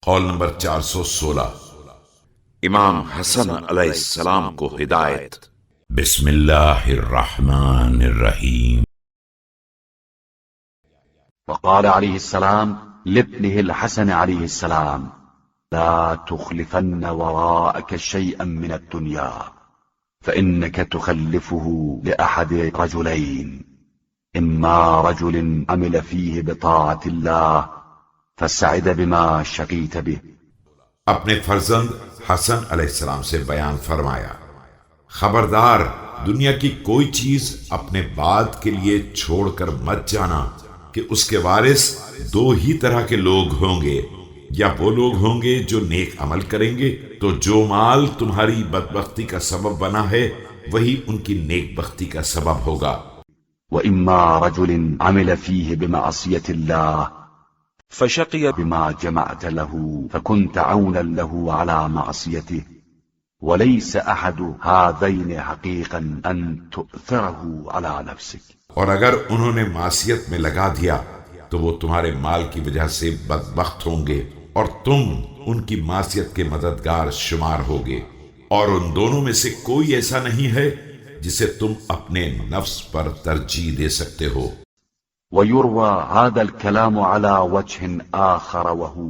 قول نمبر 416 امام حسن علیہ السلام کو ہدایت۔ بسم اللہ الرحمن الرحیم۔ وقال عليه السلام لابنه الحسن عليه السلام: لا تخلفن وراءك شيئا من الدنيا فإنك تخلفه لأحد رجلين، إما رجل عمل فيه بطاعة الله فسعد بما شقيت به۔ اپنے فرزند حسن علیہ السلام سے بیان فرمایا، خبردار دنیا کی کوئی چیز اپنے بعد کے لیے چھوڑ کر مت جانا کہ اس کے وارث دو ہی طرح کے لوگ ہوں گے، یا وہ لوگ ہوں گے جو نیک عمل کریں گے تو جو مال تمہاری بدبختی کا سبب بنا ہے وہی ان کی نیک بختی کا سبب ہوگا، وإما رجل عمل فيه بمعصية الله فشقي بما جمعت له فكنت عونا له على معصيته، وليس أحد هذين حقيقا أن تؤثره على نفسك۔ اور اگر انہوں نے معصیت میں لگا دیا تو وہ تمہارے مال کی وجہ سے بدبخت ہوں گے اور تم ان کی معصیت کے مددگار شمار ہوگے، اور ان دونوں میں سے کوئی ایسا نہیں ہے جسے تم اپنے نفس پر ترجیح دے سکتے ہو۔ ويروى هذا الكلام على وجه آخر وهو: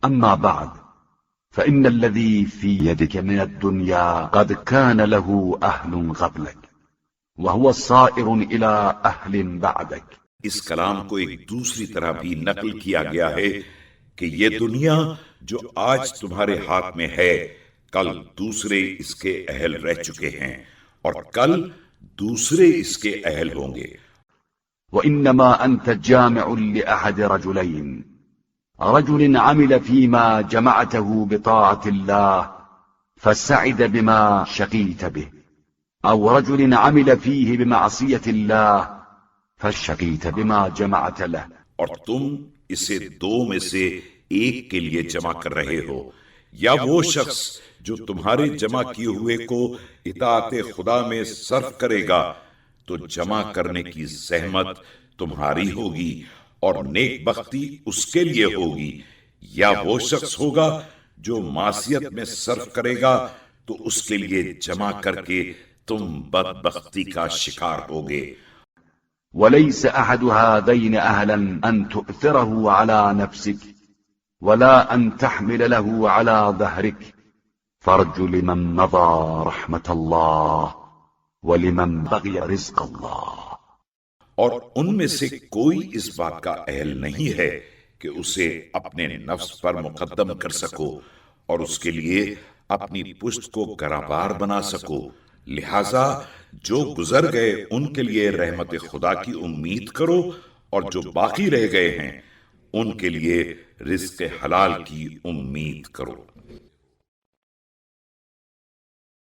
أما بعد فإن الذي في يدك من الدنيا قد كان له أهل قبلك وهو صائر إلى أهل بعدك۔ اس کلام کو ایک دوسری طرح بھی نقل کیا گیا ہے کہ یہ دنیا جو آج تمہارے ہاتھ میں ہے کل دوسرے اس کے اہل رہ چکے ہیں اور کل دوسرے اس کے اہل ہوں گے۔ وإنما أنت جامع لأحد رجلين: رجل عمل فيما جمعته بطاعة الله فسعد بما شقيت به، أو رجل عمل فيه بمعصية الله فشقيت بما جمعت له۔ اور تم اسے دو میں سے ایک کے لیے جمع کر رہے ہو، یا وہ شخص جو تمہارے جمع کیے ہوئے کو اطاعت خدا میں صرف کرے گا تو جمع کرنے کی زحمت تمہاری ہوگی اور نیک بختی اس کے لیے ہوگی، یا وہ شخص ہوگا جو معصیت میں صرف کرے گا تو اس کے لیے جمع کر کے تم بدبختی کا شکار ہوگے۔ وليس أحد هذين أهلا أن تؤثره على نفسك ولا أن تحمل له على ظهرك، فارجو لمن مضى رحمة الله ولمن بغي رزق الله۔ اور ان میں سے کوئی اس بات کا اہل نہیں ہے کہ اسے اپنے نفس پر مقدم کر سکو اور اس کے لیے اپنی پشت کو گراں بنا سکو، لہذا جو گزر گئے ان کے لیے رحمت خدا کی امید کرو، اور جو باقی رہ گئے ہیں ان کے لیے رزق حلال کی امید کرو۔